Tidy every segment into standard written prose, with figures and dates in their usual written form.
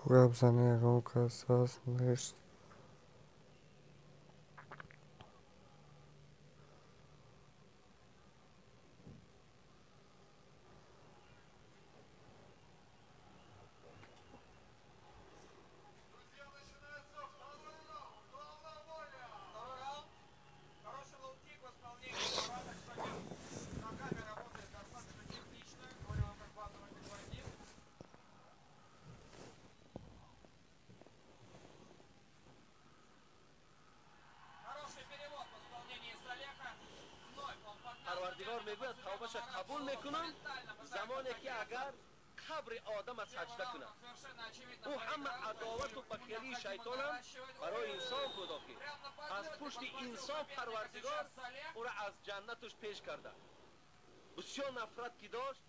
Web زنی اقام اساس نوشت. پروردگار میگوید توبهش قبول میکنم زمانی که اگر قبر آدم سجده کنه. او همه عداوت و بخیلی شیطان هم برای انسان بودا که از پشت انسان پروردگار او را از جنتش پیش کرده. بسیار نفرت که داشت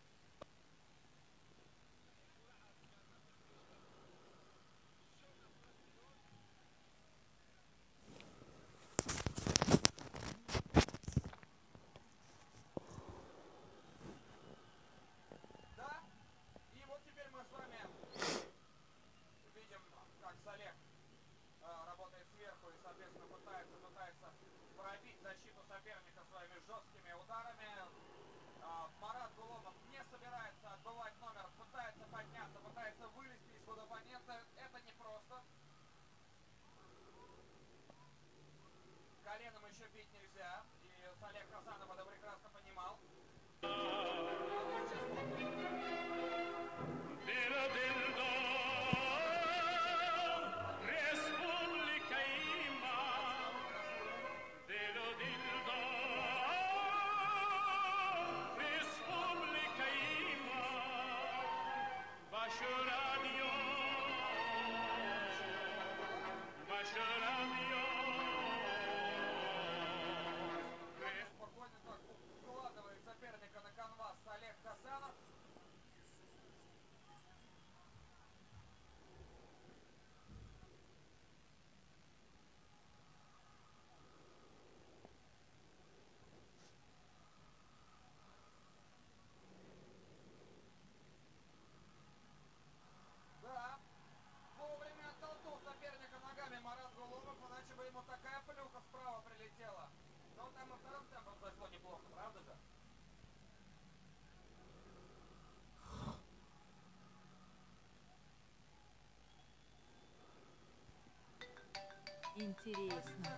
Интересно,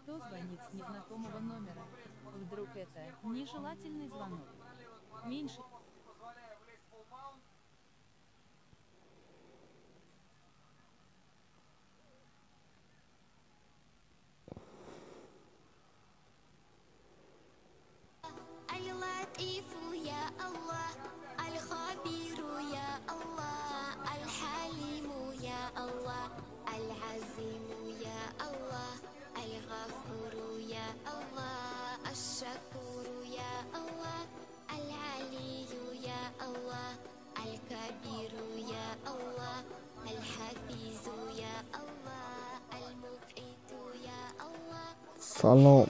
кто звонит с незнакомого номера? Вдруг это нежелательный звонок? Меньше اللطيف يا الله الخبير يا الله الحليم يا الله العظيم يا الله الغفور يا الله الشكور يا الله العلي يا الله الكبير يا الله الحفيظ يا الله المقيت يا الله سلام.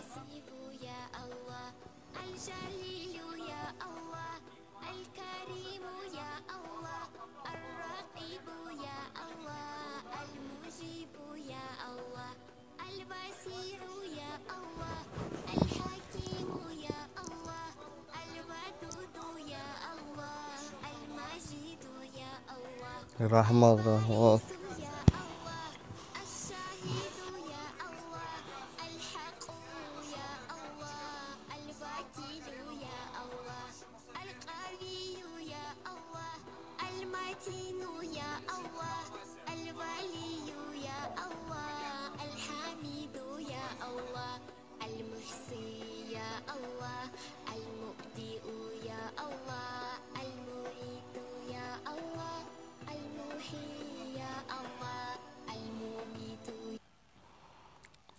رحمة الله.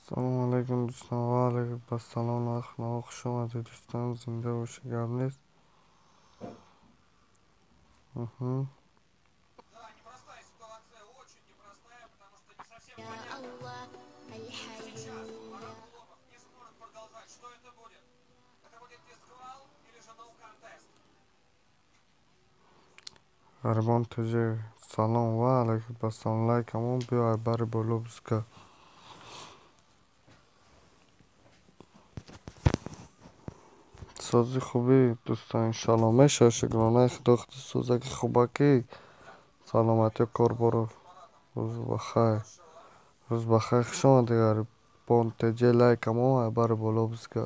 Assalomu alaykum do'stlar, va alaykum assalom. Narx-navo, xush omaded do'stlar, zinda o'shaganmiz. G'arbon TJ салом ва алайкум ассалом. Лайкамон биёй бари боло бизга. сози хубӣ дӯстон иншалло мешавад шукронаи худо худи созаки хубаки саломатиё корборо рӯз бахайр. рӯз бахайр хушомадед бонтеҷе лайкамон бари боло бизга.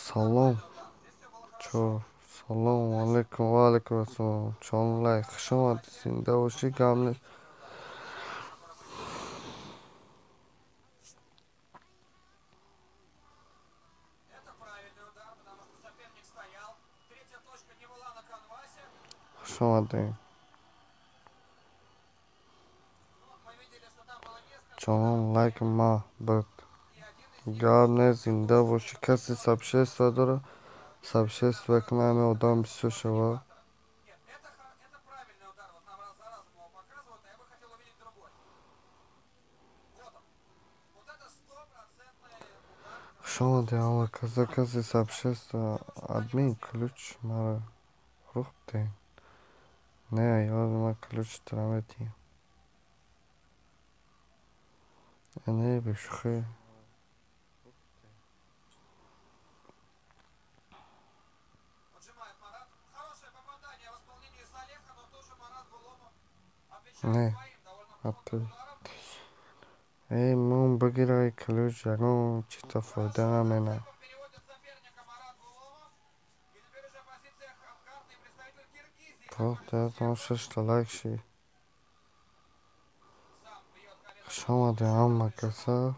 салом чо салому алайкум ва алайкум ассалом. Чонлай хушомадед зинда бошӣ гам нест. хушомадед чонон лайк ма бад гап нест зинда бошӣ. касе сабшества дорад сабшества кунад ҳамин одам бисёр шавад. хушомадед ҳама касе сабшества админ ключ мара фурӯхтем. Не ёд ман ключ трамедиям не бешухӣ. не мун бигирай ключ ягон чита фоида наменад. шашта лайк ши. хушомадед ҳама каса.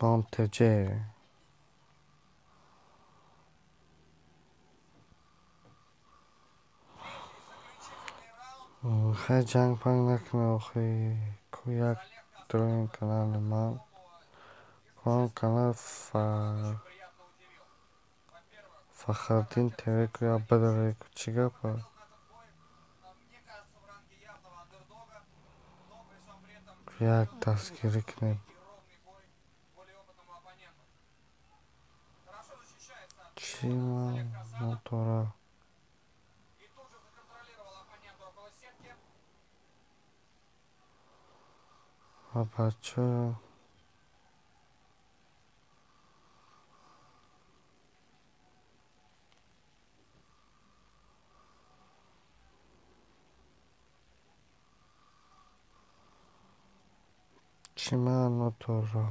бонтеҷе хай ҷанг панг накунед охи. ку як дроин канали ман кон канал фахриддин тв ку як бадаре ку чӣ гапа. як дастгирӣ кунед чӣ ман нодора. ва бача чӣ ман нодора.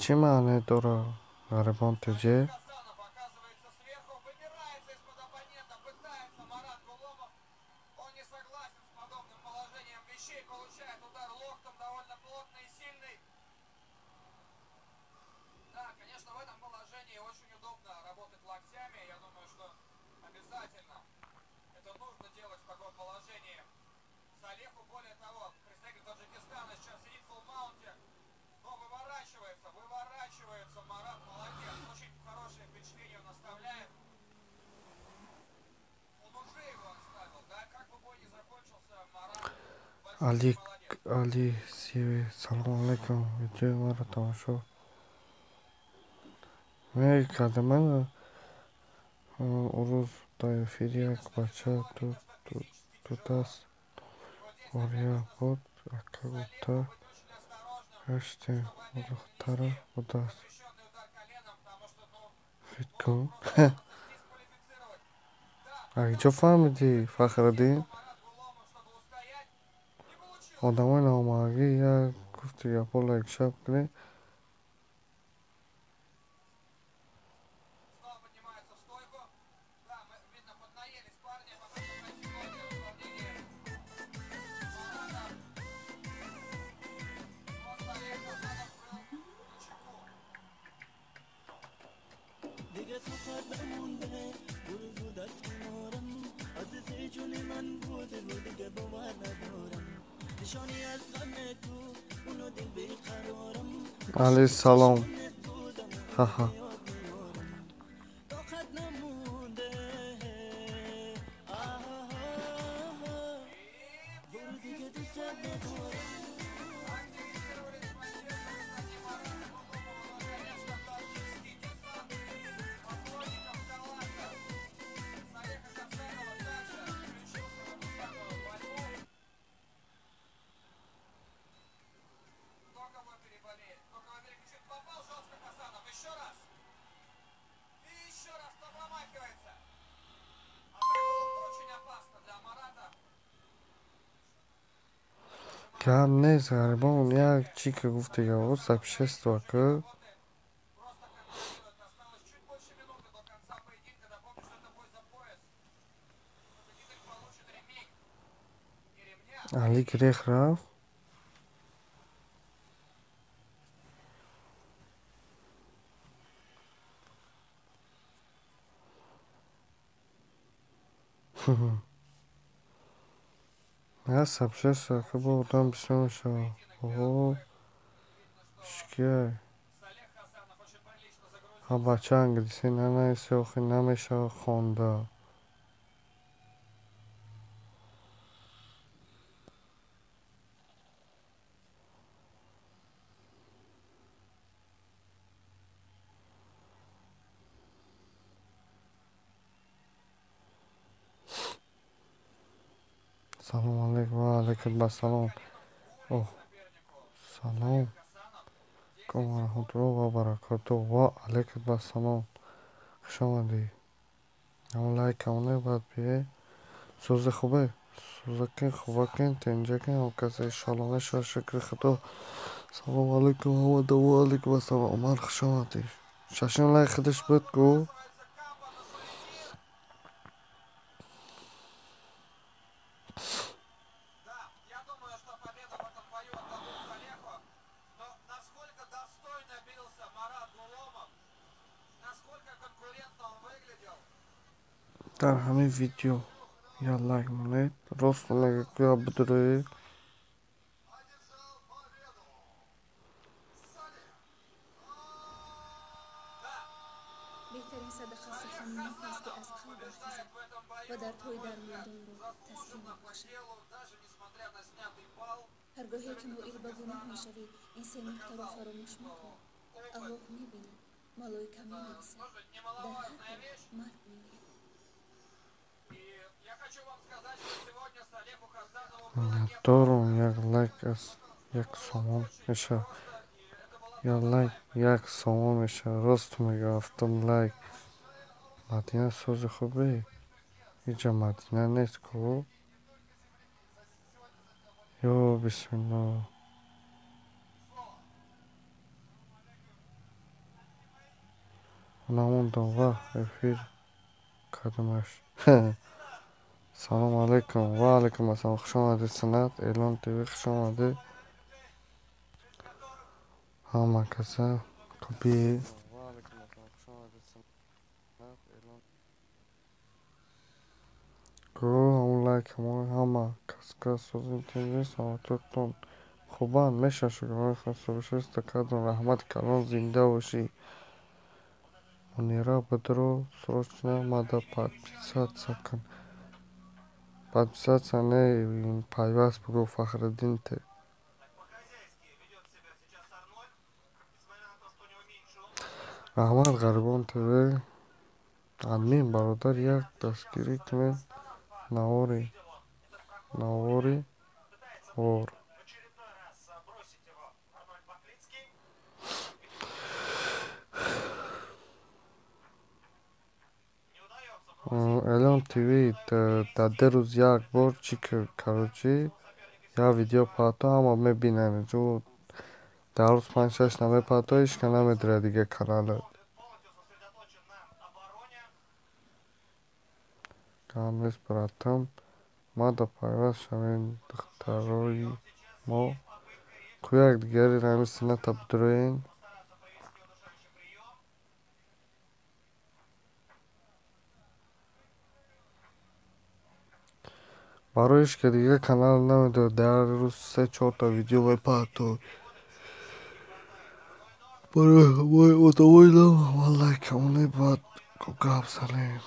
чӣ маъне дора гарибонтеҷе. али сиве салом алайкум. видеои маро тамошо мекардем. ман рӯз дар эфири як бача ду даст ория буд ака гуфта هشته دختره بودست فکر کن اینجا فهمیدی فخردین آدمای نامحقی یک گفتی یا بالا یک شب کنی علی سلام ها کم نیست غریبان یک چی که گفتی یا او سب شست وکر علی گریخ رفت نه سب شست وکر با بودم بسیار شو اوه شکیه ها بچه انگلیسی ننویسی آخه نمیشه خونده سلام علیکم و علیکم بسلام اوه سلام کم و رحمت الله و برکاته و علیکم بسلام خوش آمدی همون لایک همونه باید بیه سوز خوبه سوزکن خوبکن تنجکن و کسی شالانه شد شکر خدا سلام علیکم و و علیکم السلام عمر خوش آمدی ششن لایک خودش بود گو در همین ویدیو یا لایک مونید راست میگه که یا بدروی بهترین صدقه سخن نیک است که از قلب برخیزد و دردهای درماندان را تسکین ببخشد. هرگاهی که مایل به گناه میشوی این سه نکته را فراموش مکن. الله میبیند، ملائکه مینویسد، در هر حال مرگ میآید. دارم یک لایک از یک سوم میشه یا لایک یک سوم میشه راست میگه هفتم لایک مدینه سوز خوبی اینجا مدینه نیست کو یو بسم الله نموندم و افیر کدمش سلام علیکم و علیکم السلام خوش آمدی سنت اعلان تیوی خوش آمدی همه کسا کبی گروه همون لایک همه کس کس سوزین تیوی سلامتتون خوبان میشه شکرانه خسته باشی استکادون رحمت کلان زنده باشی منیرا بدرو срочно надо подписаться кан подписаться не این пайваст бигу фахриддин те раҳмат ғарибон тв админ бародар як дастгирӣ кунед навори вор Elon TV та 2 рӯз як бор чӣ короче як видео пахто ама мебинем ҷо дар рӯз 5-6 намепахто ҳеч кан намедире дига канала кам нест братан мада пайваст шавем духтарои мо ку якдигари ҳамин синната бидуроен барои ҳеч ки дига канал намедире дар рӯз 3-4 видео мепахто барои ҳамаи одамои лайкамонӣ бояд гап занем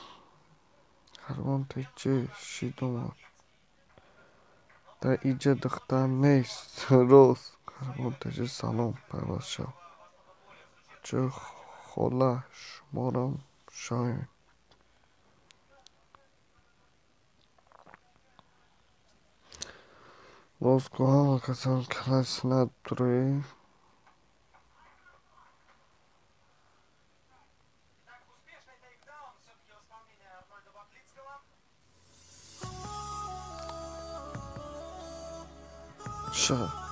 карвон тече шидумад да иҷа духтар нест рост карвон тече салом пайваст шав ҷо хола шуморам шавем лоску ҳама касони канали синат бидуроен ша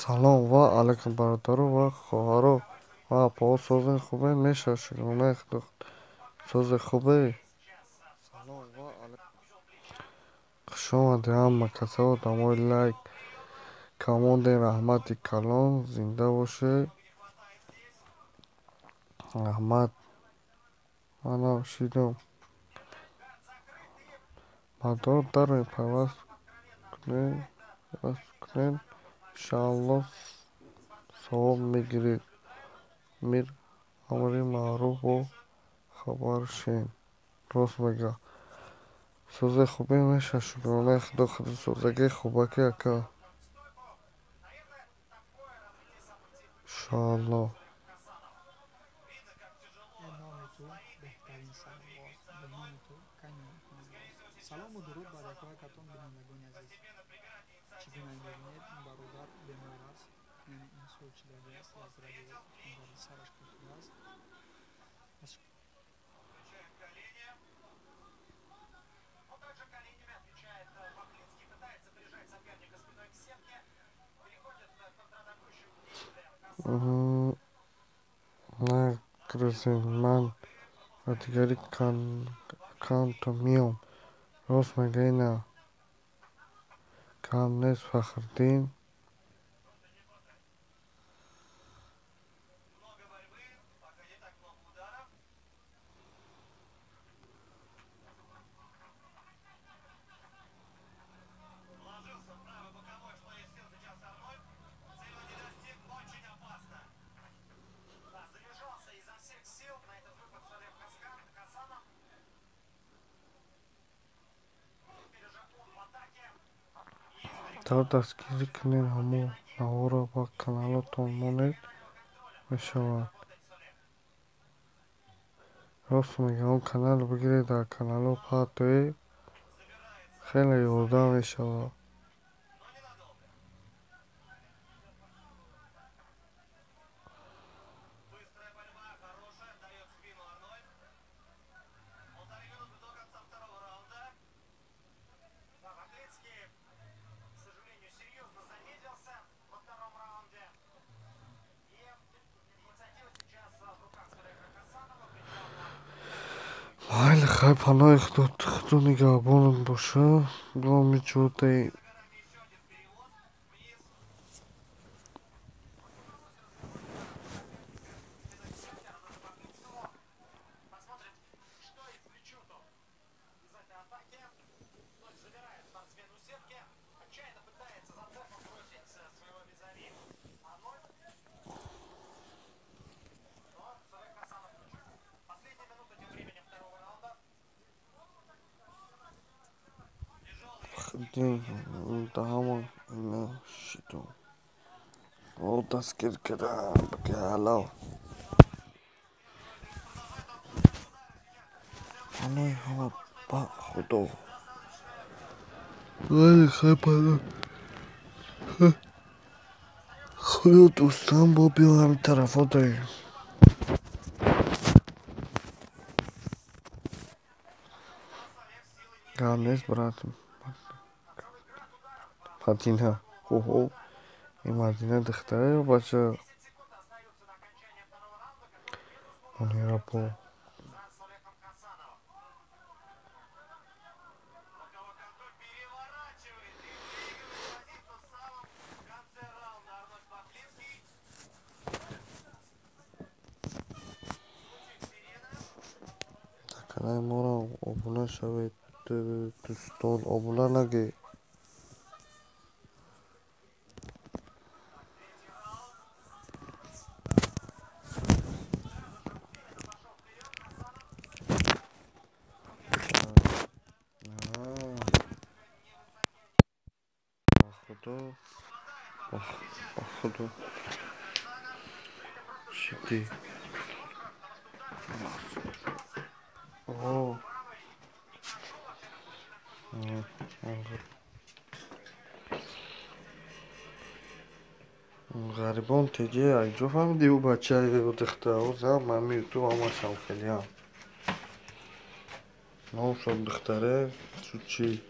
салом ва алайкум бародаро ва хоҳаро ва апаҳо созем хубе мешавад шукронаи худо созе хубе хушомадед ҳама касо одамои лайк камонден раҳмати калон зинда бошед раҳмат манам шидум мардор дароем пайваст кунед иншоалло савоб мегиред мир амри маъруф бо хабар шем рост мегӯяд созе хубе мешавад шукронаи худо худи созаги хубаки ака иншоалло салому дуруд бар якоякатон бинандагони азиз чӣ гуна мебинед ин бародар бемор аст яъне инсулт шудааст як радиои сараш кашидааст нагризем ман ба дигари аккаунтам меом рост мегӯӣ на кам нест фахриддин дар дастгирӣ кунед ҳамон наворро ба каналотон монед мешавад рост мегӯям он каналро бигиред дар каналҳо пахтоед хеле ёрдам мешавад майли хай паноҳи худо нигаҳбонат бошад билом иҷоди даҳамон ина шидум дастгир кардам бигалав پناه همه با خدا ولی خیلی پناه خدا دوستان با بیا همین طرف ها داریم گرم نیست براتون مدینه اوه این مدینه دختره یا بچه اونی را با کنه ما را آبونه شوید دوستان آبونه نگی خدا با خدا شدی اوه غریبان تیجه ایجا فهمیدی او بچه او دختر او زم من تو همه شم خیلی هم نه شد دختره شد چی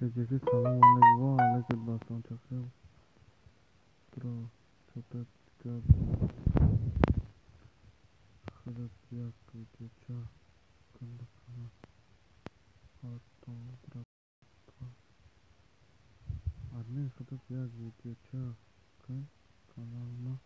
Geceki salom alaikum alaikum baston çakıyor. Pro çota çıkar. Hırat yak video çak. Kanda kana. Hatton bırak. Admin hırat yak video çak. Kanalıma.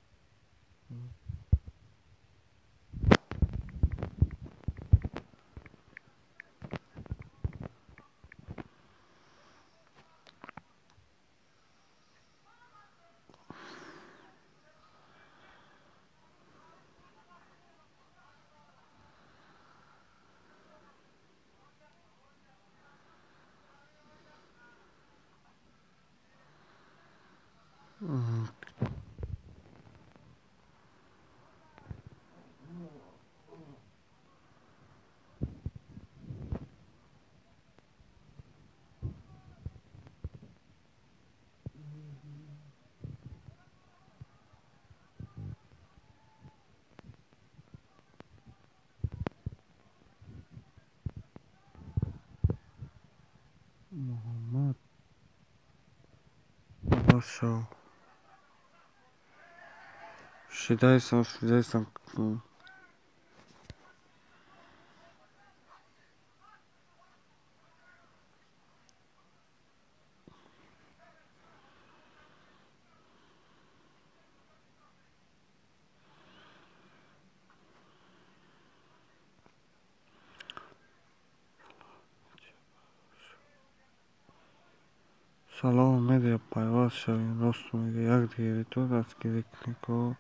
Muhammed Basho. Shidaysan. Salom media пайваст шавем росту мега як диге то даст гирикнико